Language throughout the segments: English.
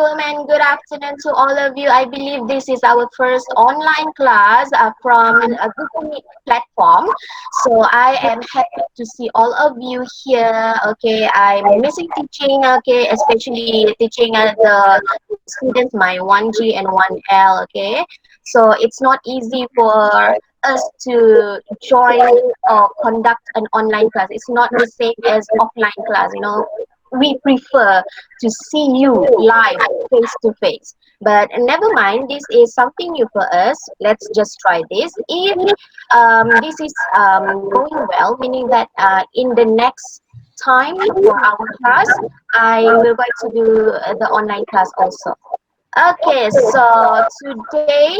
Assalamualaikum and good afternoon to all of you. I believe this is our first online class from a Google Meet platform. So I am happy to see all of you here. Okay, I'm missing teaching. Okay, especially teaching the students my 1G and 1L. Okay, so it's not easy for us to join or conduct an online class. It's not the same as offline class. We prefer to see you live face to face, but never mind, this is something new for us. Let's just try this. If this is going well, meaning that in the next time for our class, I will going to do the online class also. Okay, so today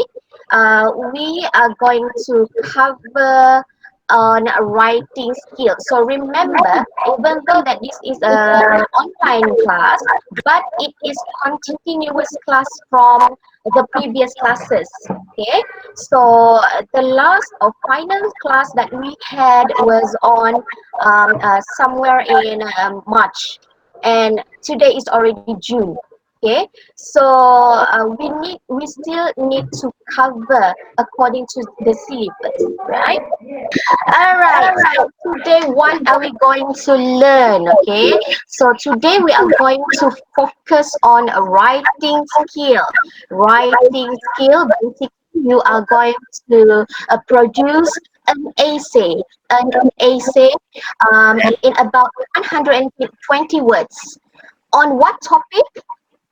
we are going to cover on writing skills. So remember, even though that this is an online class, but it is continuous class from the previous classes. Okay, so the last or final class that we had was on somewhere in March, and today is already June. Okay, so we still need to cover according to the syllabus, right? All right, so today what are we going to learn? Okay, so today we are going to focus on writing skill. Writing skill, basically you are going to produce an essay, in about 120 words. On what topic?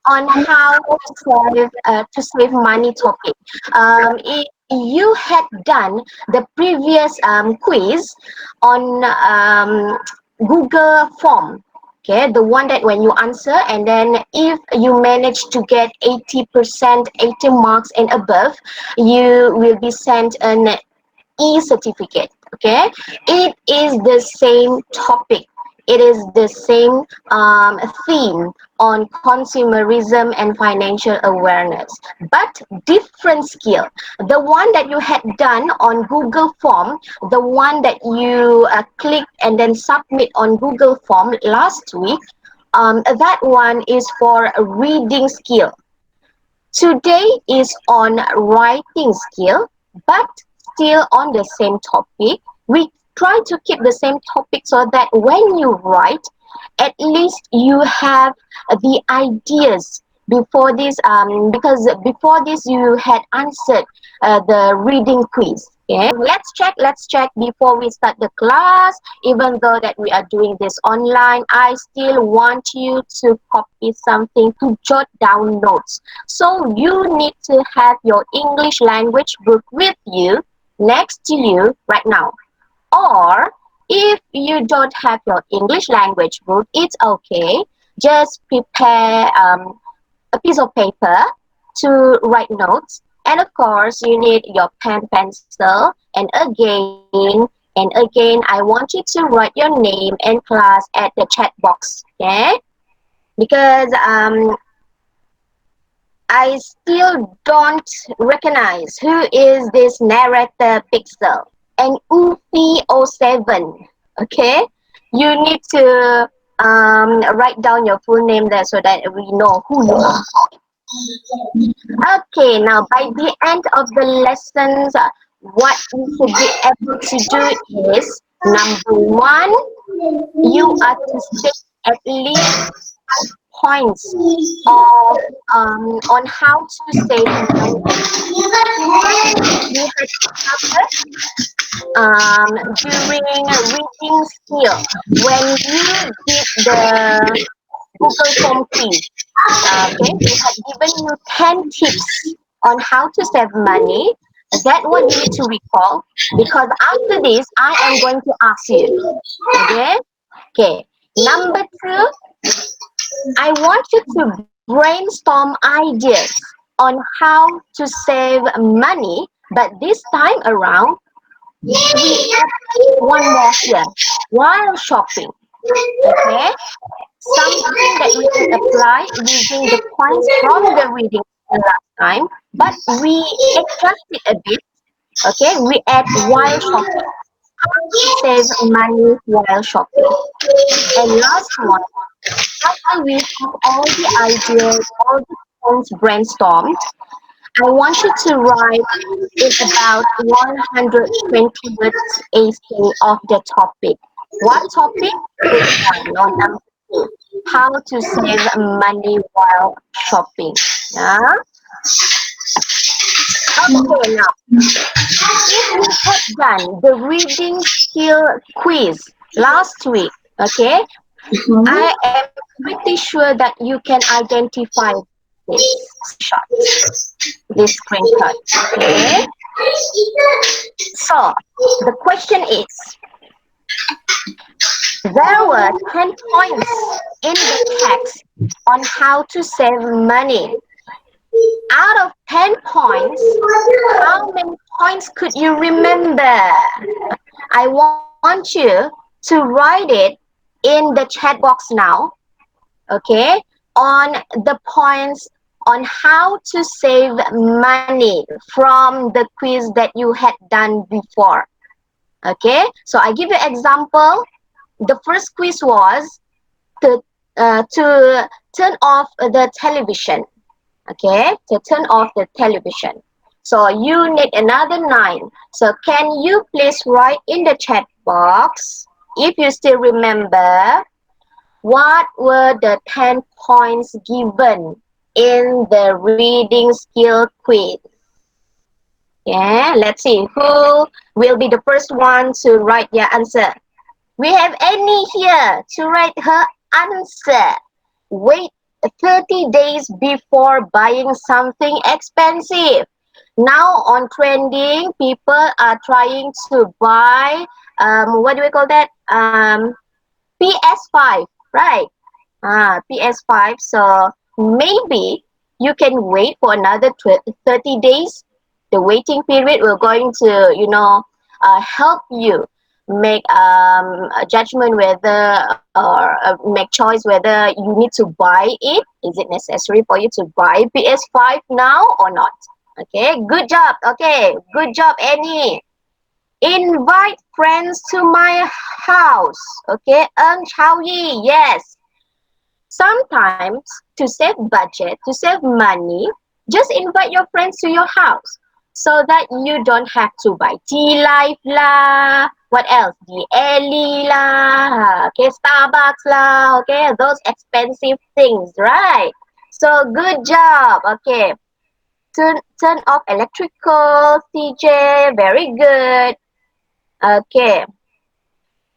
On how to save money topic. If you had done the previous quiz on Google Form, okay, the one that when you answer and then if you manage to get 80%, 80 marks and above, you will be sent an e-certificate. Okay, it is the same topic, it is the same theme on consumerism and financial awareness, but different skill. The one that you had done on Google Form, the one that you click and then submit on Google Form last week, that one is for reading skill. Today is on writing skill, but still on the same topic. We try to keep the same topic so that when you write, at least you have the ideas before this, because before this you had answered the reading quiz. Okay, let's check before we start the class. Even though that we are doing this online, I still want you to copy something, to jot down notes. So you need to have your English language book with you, next to you right now. Or if you don't have your English language book, it's okay. Just prepare a piece of paper to write notes. And of course, you need your pen, pencil, and again, I want you to write your name and class at the chat box, okay? Because I still don't recognize who is this narrator Pixel and Ufi07. Okay, you need to write down your full name there so that we know who you are. Okay, now by the end of the lessons, what you should be able to do is, number one, you are to say at least points of on how to save money. You had covered during reading skill when you did the Google Form quiz. Okay, we have given you 10 tips on how to save money. That one you need to recall, because after this I am going to ask you. Okay. Okay. Number two, I want you to brainstorm ideas on how to save money, but this time around, we add one more here, while shopping. Okay? Something that we can apply using the points from the reading last time, but we adjust it a bit. Okay? We add while shopping. Save money while shopping. And last one, after we have all the ideas, all the points brainstormed. I want you to write in about 120 words essay of the topic. What topic? This one, no, number two. How to save money while shopping. Yeah. Okay, now if you had done the reading skill quiz last week, okay, I am pretty sure that you can identify this shot, this screenshot. Okay. So the question is, there were 10 points in the text on how to save money. Out of 10 points, how many points could you remember? I want you to write it in the chat box now, okay, on the points on how to save money from the quiz that you had done before. Okay, so I give you example. The first quiz was to turn off the television. Okay, to turn off the television. So you need another 9. So can you please write in the chat box, if you still remember, what were the 10 points given in the reading skill quiz? Yeah, let's see who will be the first one to write their answer. We have Annie here to write her answer. Wait 30 days before buying something expensive. Now on trending, people are trying to buy, what do we call that? PS5, right? PS5. So maybe you can wait for another 30 days. The waiting period will going to, help you make a judgment whether or make choice whether you need to buy it. Is it necessary for you to buy PS5 now or not? Okay, good job. Okay, good job, Annie. Invite friends to my house. Okay, Chao Yi, yes. Sometimes to save budget, to save money, just invite your friends to your house so that you don't have to buy tea life lah. What else? The Ellie lah. Okay, Starbucks lah. Okay, those expensive things, right? So good job. Okay, turn off electrical, CJ. Very good. Okay.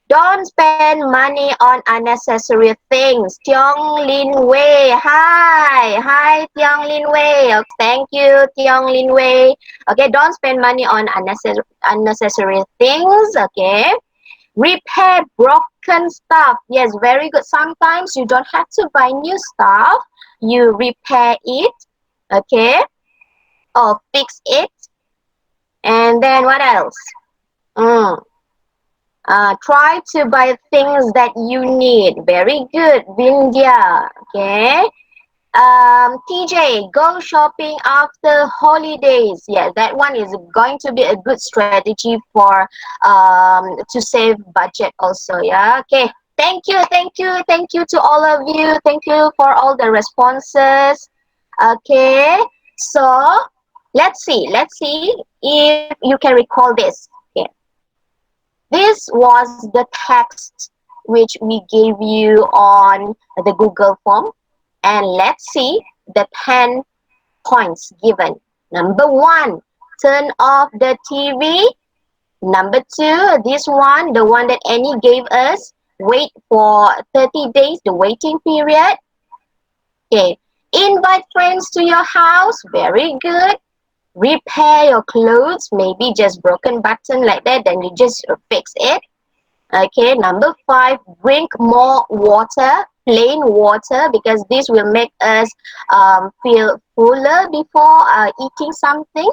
Don't spend money on unnecessary things. Tiong Lin Wei. Hi. Hi, Tiong Lin Wei. Okay, thank you, Tiong Lin Wei. Okay, don't spend money on unnecessary things. Okay. Repair broken stuff. Yes, very good. Sometimes you don't have to buy new stuff. You repair it. Okay. Or fix it. And then what else? Try to buy things that you need. Very good, Vindhya. Okay. TJ, go shopping after holidays. Yeah, that one is going to be a good strategy for to save budget also. Yeah. Okay. Thank you to all of you. Thank you for all the responses. Okay. So let's see if you can recall this. Okay. This was the text which we gave you on the Google form. And let's see the 10 points given. Number 1, turn off the TV. Number 2, this one, the one that Annie gave us, wait for 30 days, the waiting period. Okay, invite friends to your house. Very good. Repair your clothes, maybe just broken button like that, then you just fix it. Okay, number 5, drink more water, plain water, because this will make us feel fuller before eating something.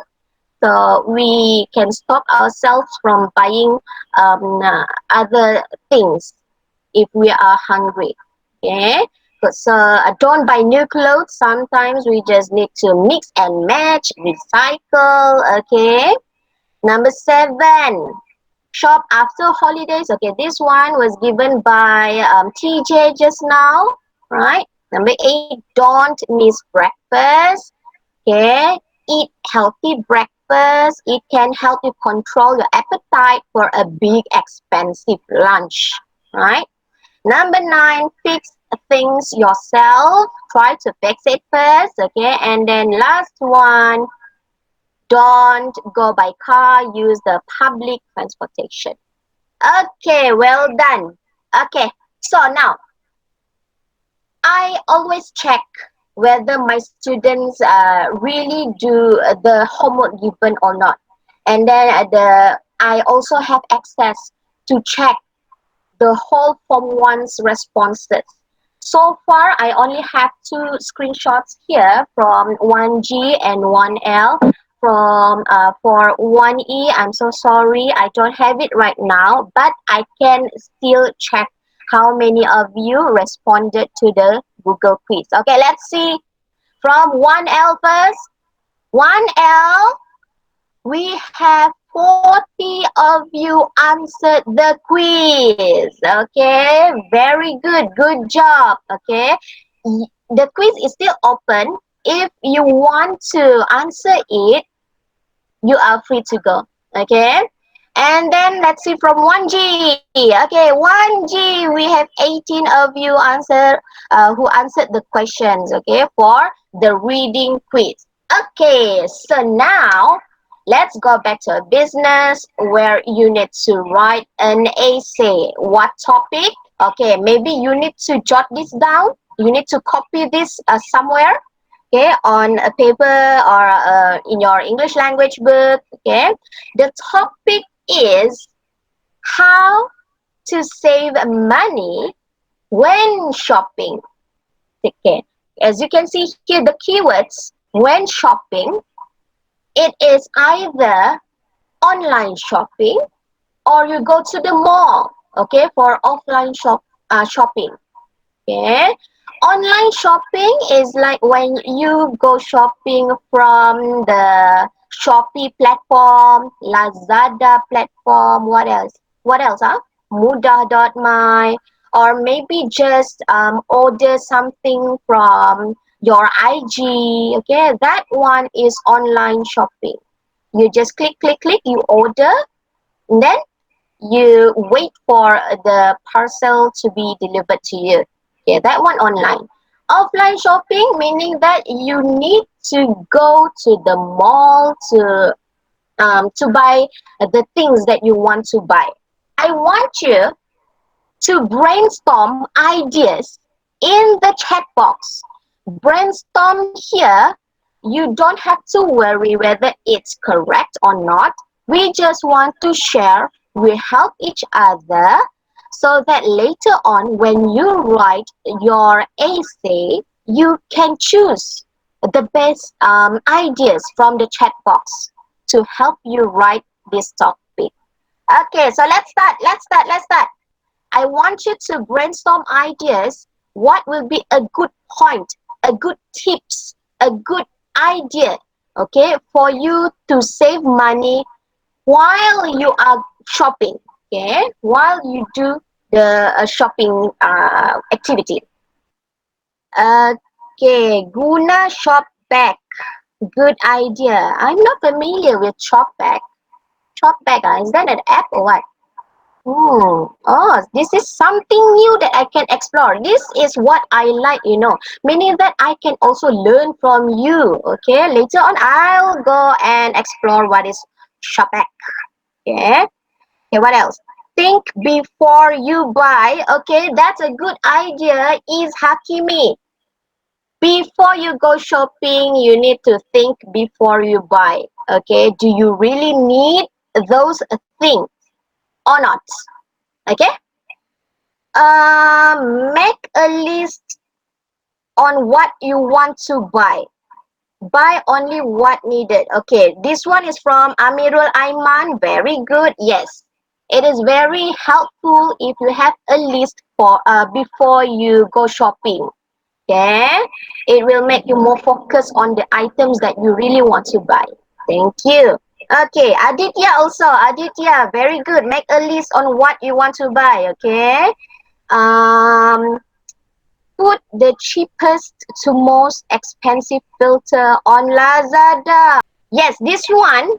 So we can stop ourselves from buying other things if we are hungry. Okay, so don't buy new clothes. Sometimes we just need to mix and match, recycle. Okay, number 7, shop after holidays. Okay, this one was given by TJ just now, right? Number 8, don't miss breakfast. Okay, eat healthy breakfast. It can help you control your appetite for a big expensive lunch, right? Number 9, fix things yourself. Try to fix it first, okay? And then last one, don't go by car, use the public transportation. Okay, well done. Okay, so now I always check whether my students really do the homework given or not. And then I also have access to check the whole Form 1's responses. So far, I only have 2 screenshots here from 1G and 1L. For 1E, I'm so sorry, I don't have it right now, but I can still check how many of you responded to the Google quiz. Okay, let's see from 1L first. 1L, we have 40 of you answered the quiz. Okay, very good. Good job. Okay, the quiz is still open. If you want to answer it, you are free to go. Okay, and then let's see from 1G. Okay, 1G, we have 18 of you who answered the questions, okay, for the reading quiz. Okay, so now let's go back to business where you need to write an essay. What topic? Okay, maybe you need to jot this down. You need to copy this somewhere, okay, on a paper or in your English language book, okay. The topic is how to save money when shopping, okay. As you can see here, the keywords when shopping, it is either online shopping or you go to the mall, okay, for offline shopping. Okay, online shopping is like when you go shopping from the Shopee platform, Lazada platform, what else? What else? Mudah.my, or maybe just order something from your IG. Okay, that one is online shopping. You just click, you order, and then you wait for the parcel to be delivered to you. Okay, that one online. Offline shopping, meaning that you need to go to the mall to buy the things that you want to buy. I want you to brainstorm ideas in the chat box. Brainstorm here. You don't have to worry whether it's correct or not. We just want to share. We help each other so that later on when you write your essay, you can choose the best ideas from the chat box to help you write this topic. Okay, so let's start. I want you to brainstorm ideas. What will be a good point, a good tips, a good idea, okay, for you to save money while you are shopping, okay, while you do the shopping activity. Okay, guna shop bag. Good idea. I'm not familiar with shop bag. Shop bag, is that an app or what? Oh, this is something new that I can explore. This is what I like, meaning that I can also learn from you. Okay, later on I'll go and explore what is Shopback. Okay, okay, what else? Think before you buy. Okay, that's a good idea. Is Hakimi. Before you go shopping, you need to think before you buy. Okay, do you really need those things or not? Okay, make a list on what you want to buy only what needed. Okay, this one is from Amirul Aiman. Very good. Yes, it is very helpful if you have a list for before you go shopping. Okay, it will make you more focused on the items that you really want to buy. Thank you. Okay, Aditya, very good. Make a list on what you want to buy, okay? Um, put the cheapest to most expensive filter on Lazada. Yes, this one,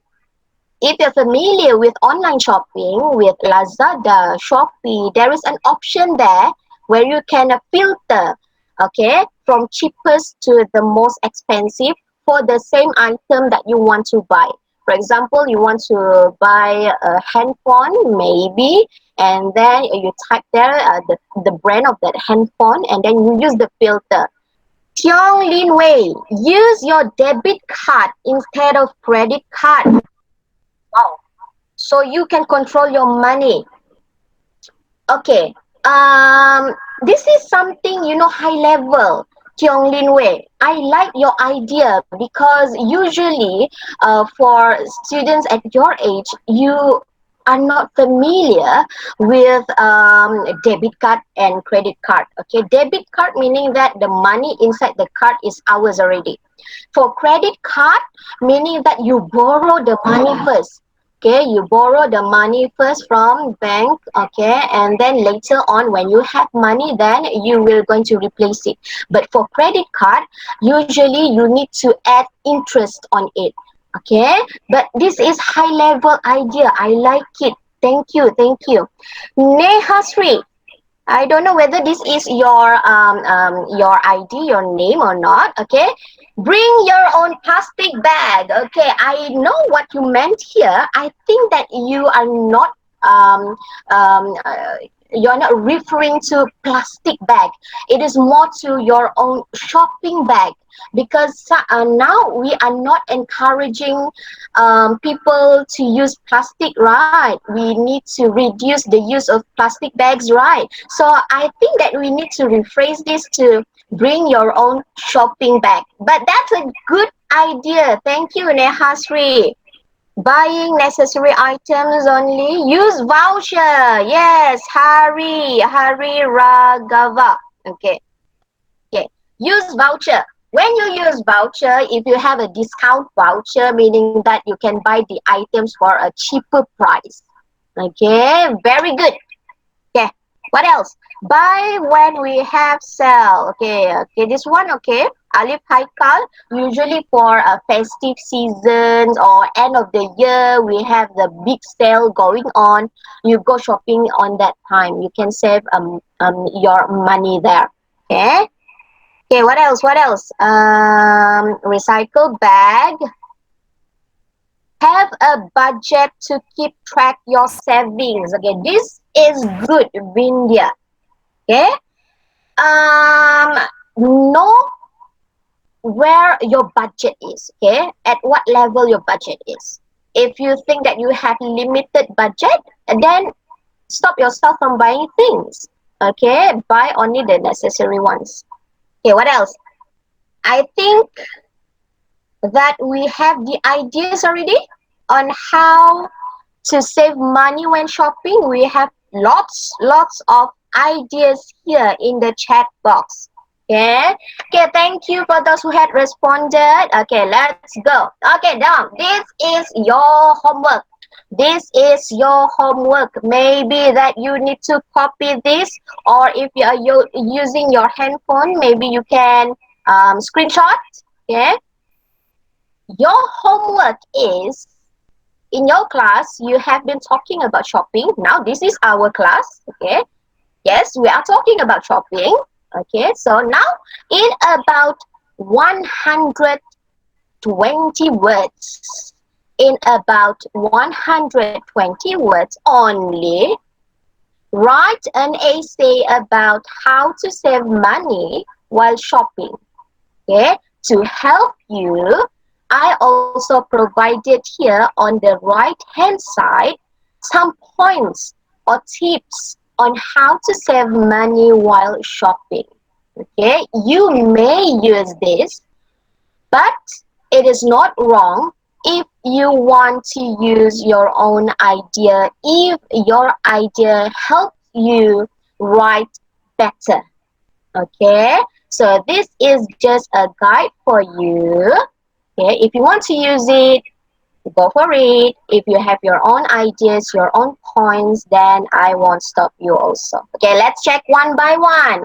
if you're familiar with online shopping, with Lazada, Shopee, there is an option there where you can filter, okay, from cheapest to the most expensive for the same item that you want to buy. For example, you want to buy a handphone, maybe, and then you type there the brand of that handphone, and then you use the filter. Tiong Lin Wei, use your debit card instead of credit card. Wow. So you can control your money. Okay. This is something, high level. Tiong Lin Wei, I like your idea because usually for students at your age, you are not familiar with debit card and credit card. Okay, debit card meaning that the money inside the card is ours already. For credit card, meaning that you borrow the money first. Okay, you borrow the money first from bank, okay, and then later on when you have money, then you will going to replace it. But for credit card, usually you need to add interest on it. Okay, but this is high level idea. I like it. Thank you, thank you. Nehasri, I don't know whether this is your ID, your name or not. Okay, bring your own plastic bag. Okay, I know what you meant here. I think that you are not um, um, uh, you're not referring to plastic bag. It is more to your own shopping bag because now we are not encouraging people to use plastic, right? We need to reduce the use of plastic bags, right? So I think that we need to rephrase this to bring your own shopping bag. But that's a good idea. Thank you, Nehasri. Buying necessary items only. Use voucher. Yes, Hari Ragava. Okay. Okay. Use voucher. When you use voucher, if you have a discount voucher, meaning that you can buy the items for a cheaper price. Okay, very good. Okay, what else? Buy when we have sale. Okay, this one, okay. Alif Haikal, usually for a festive seasons or end of the year, we have the big sale going on. You go shopping on that time. You can save your money there. Okay. Okay, what else? What else? Recycle bag. Have a budget to keep track your savings. Okay, this is good, Vindhya. Okay. Um, know where your budget is. Okay, at what level your budget is. If you think that you have limited budget, then stop yourself from buying things. Okay, buy only the necessary ones. Okay, what else? I think that we have the ideas already on how to save money when shopping. We have lots of ideas here in the chat box. Okay, thank you for those who had responded. Okay, let's go. Okay, now this is your homework. This is your homework. Maybe that you need to copy this, or if you are using your handphone, maybe you can screenshot. Okay, your homework is, in your class, you have been talking about shopping. Now, this is our class. Okay. Yes, we are talking about shopping. Okay. So now, in about 120 words, in about 120 words only, write an essay about how to save money while shopping. Okay. To help you, I also provided here on the right hand side some points or tips on how to save money while shopping. Okay, you may use this, but it is not wrong if you want to use your own idea, if your idea helps you write better. Okay, so this is just a guide for you. Okay, if you want to use it, go for it. If you have your own ideas, your own points, then I won't stop you also. Okay, let's check one by one.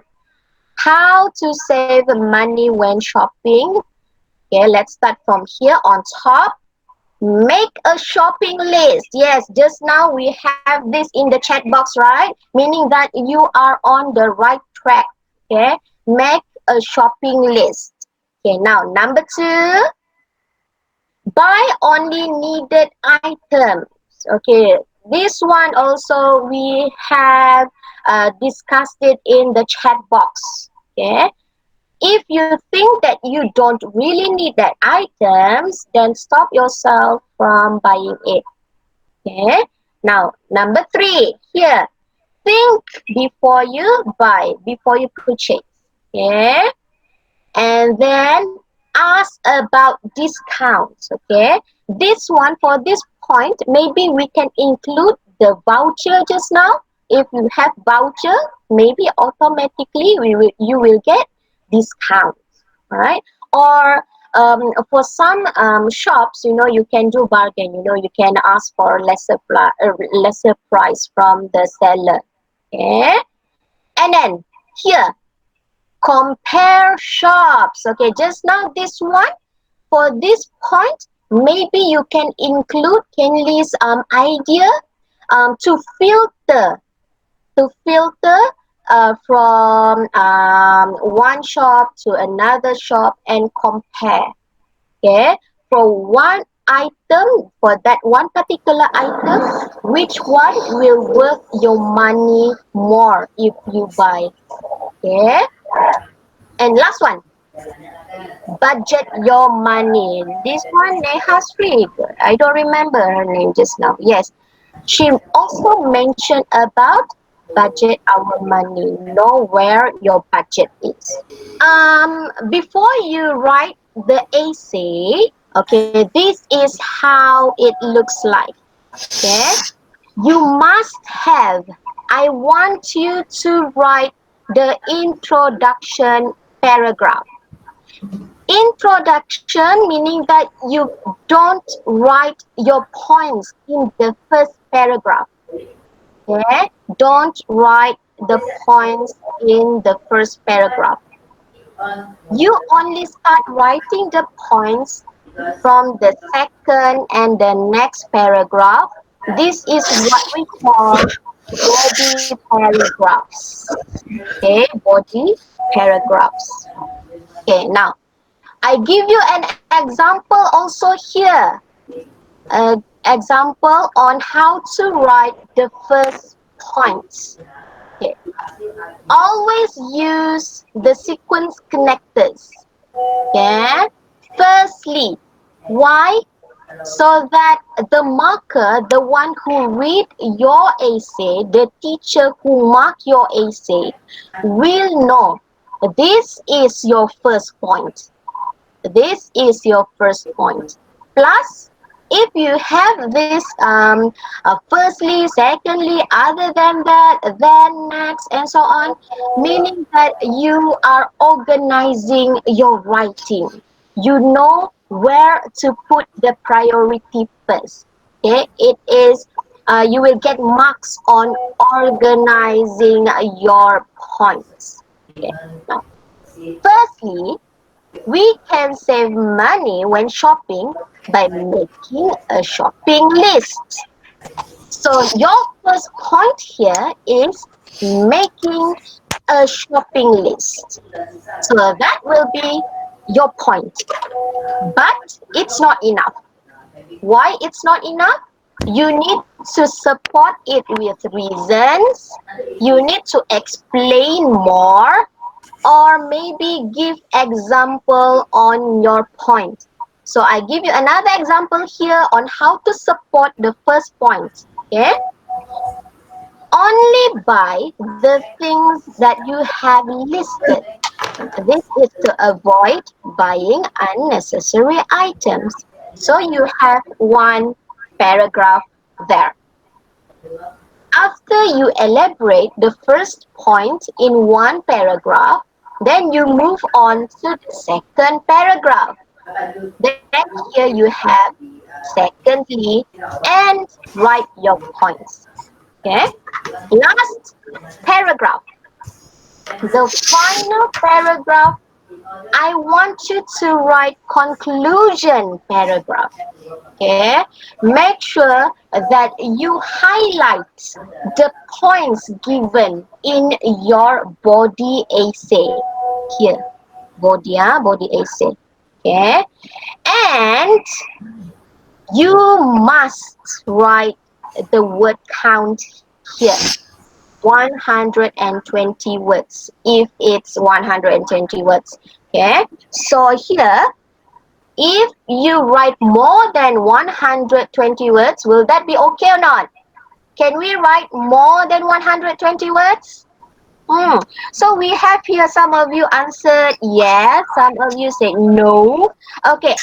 How to save money when shopping. Okay, let's start from here on top. Make a shopping list. Yes, just now we have this in the chat box, right? Meaning that you are on the right track. Okay, make a shopping list. Okay, now number two, buy only needed items. Okay, this one also we have discussed it in the chat box. Okay, if you think that you don't really need that items, then stop yourself from buying it. Okay, now number three, here, think before you buy, before you purchase. Okay, and then ask about discounts. Okay, this one, for this point, maybe we can include the voucher just now. If you have voucher, maybe automatically you will get discount. All right, or for some shops, you can do bargain. You can ask for lesser price from the seller. Okay, and then here, compare shops. Okay, just now this one, for this point, maybe you can include Kenley's idea to filter from one shop to another shop and compare. Okay, for one item, for that one particular item, which one will worth your money more if you buy. Okay, and last one, budget your money. This one, Neha Sri, I don't remember her name just now. Yes, she also mentioned about budget our money. Know where your budget is. Before you write the essay, okay, this is how it looks like. Okay, you must have. I want you to write the introduction paragraph. Introduction meaning that you don't write your points in the first paragraph. Okay? Don't write the points in the first paragraph. You only start writing the points from the second and the next paragraph. This is what we call body paragraphs. Okay, body paragraphs. Okay, now I give you an example also here. Example on how to write the first points. Okay. Always use the sequence connectors. Okay. Firstly, why? So that the marker, the one who read your essay, the teacher who mark your essay, will know this is your first point. This is your first point. Plus, if you have this firstly, secondly, other than that, then next, and so on, meaning that you are organizing your writing. You know where to put the priority first. Okay, it is you will get marks on organizing your points. Okay. Now, firstly, we can save money when shopping by making a shopping list. So your first point here is making a shopping list. So that will be your point. But it's not enough. Why it's not enough? You need to support it with reasons. You need to explain more, or maybe give example on your point. So I give you another example here on how to support the first point. Okay? Only buy the things that you have listed. This is to avoid buying unnecessary items. So you have one paragraph there. After you elaborate the first point in one paragraph, then you move on to the second paragraph. Then here you have secondly and write your points. Okay? Last paragraph. The final paragraph, I want you to write conclusion paragraph. Okay, make sure that you highlight the points given in your body essay. Here, body essay. Okay, and you must write the word count here. 120 words if it's 120 words. Okay, so here, if you write more than 120 words, will that be okay or not? Can we write more than 120 words? So we have here, some of you answered yes, some of you said no. Okay,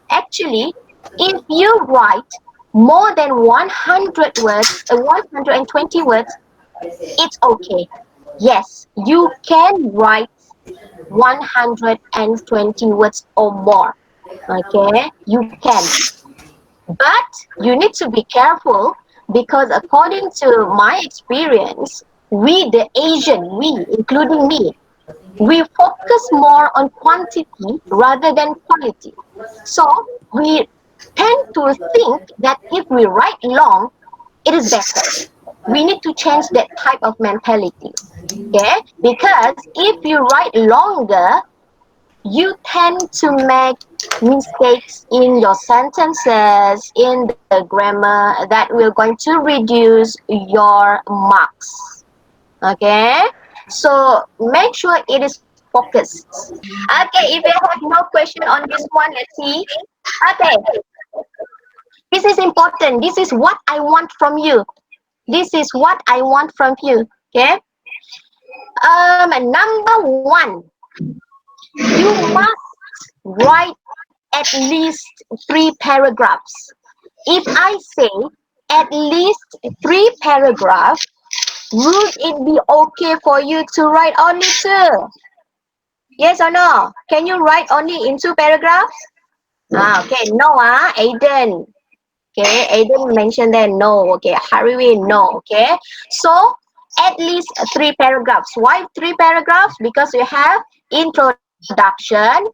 actually, if you write more than 100 words, 120 words, it's okay. Yes, you can write 120 words or more. Okay, you can. But you need to be careful because according to my experience, we, the Asian, we, including me, we focus more on quantity rather than quality. So we tend to think that if we write long, it is better. We need to change that type of mentality. Okay? Because if you write longer, you tend to make mistakes in your sentences, in the grammar, that will going to reduce your marks. Okay? So make sure it is focused. Okay, if you have no question on this one, let's see. Okay, this is important. This is what I want from you. This is what I want from you. Okay? Number one, you must write at least 3 paragraphs. If I say at least 3 paragraphs, would it be okay for you to write only 2? Yes or no? Can you write only in 2 paragraphs? Okay, no, Aiden. Okay, Aiden mentioned that no. Okay, Hariwin, no. Okay, so at least 3 paragraphs. Why 3 paragraphs? Because you have introduction,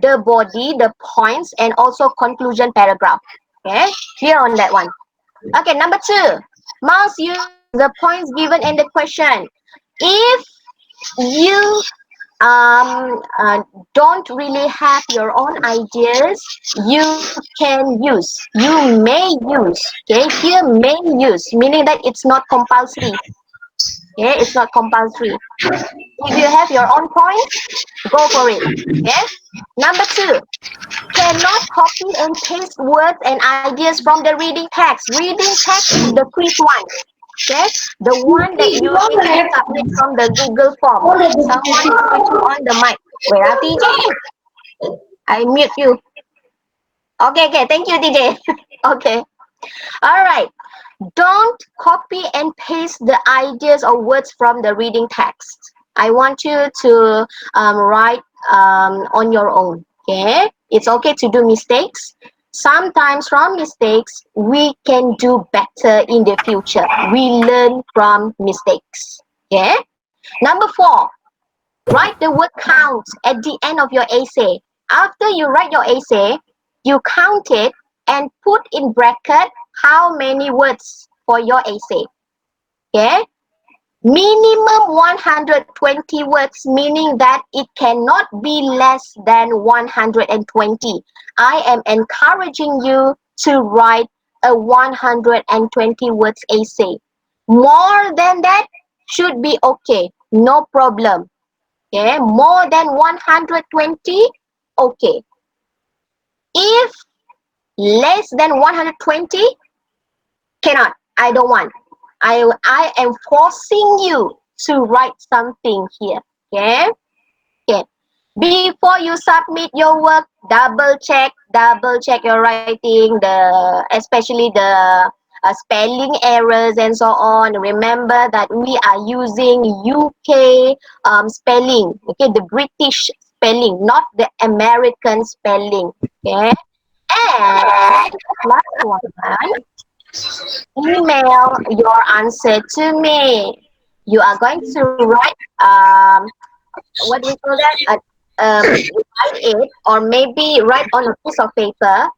the body, the points, and also conclusion paragraph. Okay, clear on that one. Okay, number 2, must use the points given in the question. If you don't really have your own ideas, you can use, you may use. Okay, here may use, meaning that it's not compulsory. Okay, it's not compulsory. If you have your own point, go for it. Okay, number 2, cannot copy and paste words and ideas from the reading text. Reading text is the quick one. Okay, the one that you need to submit from the Google form. Someone is switching on the mic. Where are TJ? I mute you. Okay, thank you, TJ. Okay, all right. Don't copy and paste the ideas or words from the reading text. I want you to write on your own. Okay, it's okay to do mistakes. Sometimes from mistakes, we can do better in the future. We learn from mistakes. Okay, number 4, write the word count at the end of your essay. After you write your essay, you count it and put in bracket how many words for your essay. Okay, minimum 120 words, meaning that it cannot be less than 120. I am encouraging you to write a 120 words essay. More than that should be okay, no problem. Okay, more than 120, okay. If less than 120, cannot. I don't want. I am forcing you to write something here. Okay? Okay. Before you submit your work, double check your writing, especially the spelling errors and so on. Remember that we are using UK spelling, okay, the British spelling, not the American spelling. Okay? And last one, email your answer to me. You are going to write what do we call that? Write it, or maybe write on a piece of paper.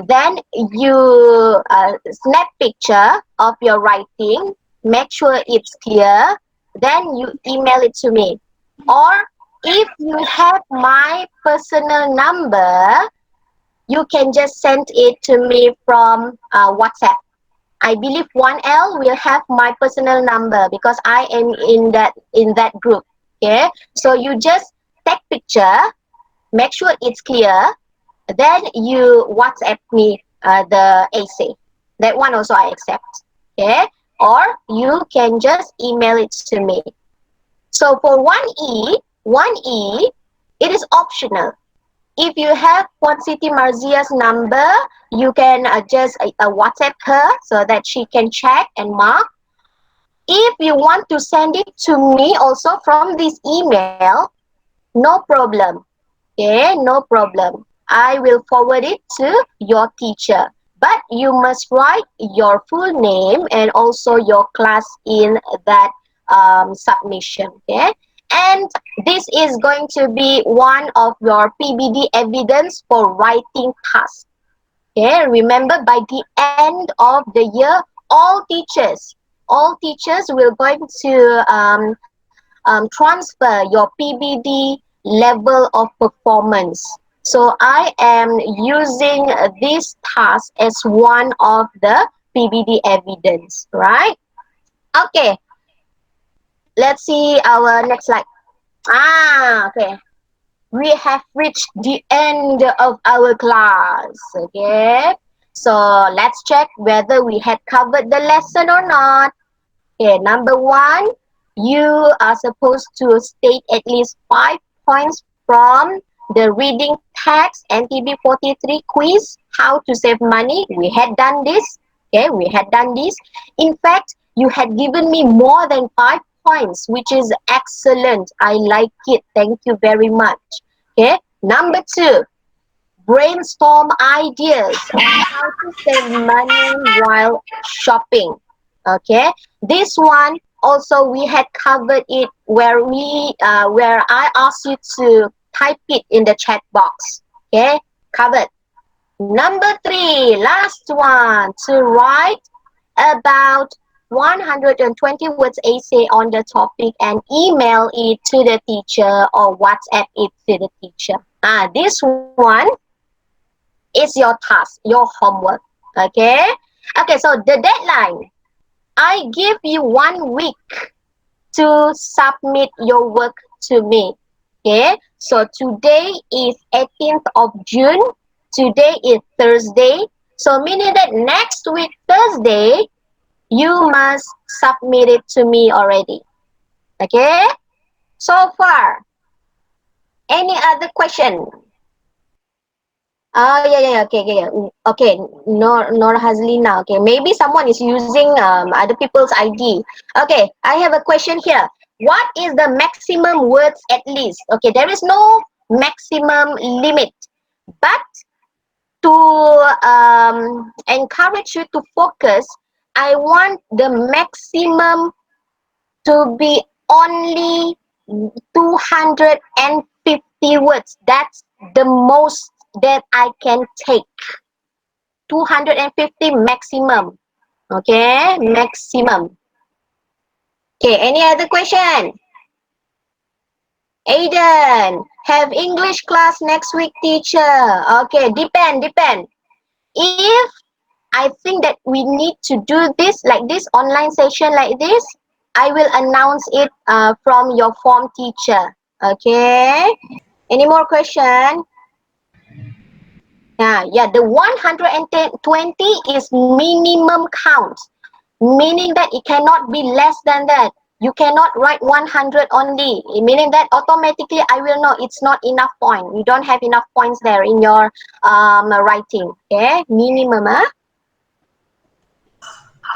Then you snap picture of your writing. Make sure it's clear. Then you email it to me. Or if you have my personal number, you can just send it to me from WhatsApp. I believe 1L will have my personal number because I am in that group. Okay, so you just take picture, make sure it's clear, then you WhatsApp me the essay. That one also I accept. Okay, or you can just email it to me. So for 1E, it is optional. If you have Puan Siti Marzia's number, you can just WhatsApp her so that she can check and mark. If you want to send it to me also from this email, no problem. Okay, no problem. I will forward it to your teacher. But you must write your full name and also your class in that submission. Okay, and this is going to be one of your PBD evidence for writing task. Okay, remember by the end of the year, all teachers will going to transfer your PBD level of performance. So I am using this task as one of the PBD evidence, right? Okay, let's see our next slide. Okay. We have reached the end of our class. Okay. So let's check whether we had covered the lesson or not. Okay, number one, you are supposed to state at least 5 points from the reading text NTB43 quiz, how to save money. We had done this. Okay, we had done this. In fact, you had given me more than 5 points, which is excellent. I like it. Thank you very much. Okay, number two, brainstorm ideas on how to save money while shopping. Okay, this one also we had covered it where I asked you to type it in the chat box. Okay, covered. Number three, last one, to write about 120 words essay on the topic and email it to the teacher or WhatsApp it to the teacher. This one is your task, your homework. Okay? Okay, so the deadline. I give you 1 week to submit your work to me. Okay? So today is 18th of June. Today is Thursday. So meaning that next week, Thursday, you must submit it to me already. Okay? So far, any other question? Yeah. Okay. Nor Hazlina. Okay, maybe someone is using other people's ID. Okay, I have a question here. What is the maximum words at least? Okay, there is no maximum limit, but to encourage you to focus, I want the maximum to be only 250 words. That's the most that I can take. 250 maximum. Okay, maximum. Okay, any other question? Aiden, have English class next week, teacher. Okay, depend. If I think that we need to do this like this online session like this, I will announce it from your form teacher. Okay. Any more question? Yeah, the 120 is minimum count, meaning that it cannot be less than that. You cannot write 100 only, meaning that automatically I will know it's not enough point. You don't have enough points there in your writing. Okay, minimum.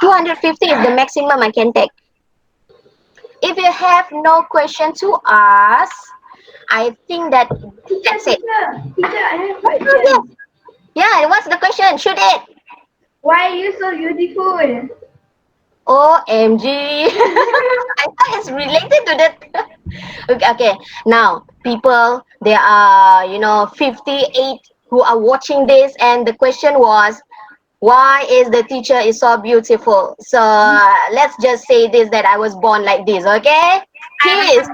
250 is the maximum I can take. If you have no question to ask, I think that's it. Teacher, I have a question. Yeah, what's the question? Shoot it. Why are you so beautiful? OMG. I thought it's related to that. Okay. Now, people, there are, 58 who are watching this, and the question was, why is the teacher is so beautiful? So let's just say this that I was born like this, okay? He is.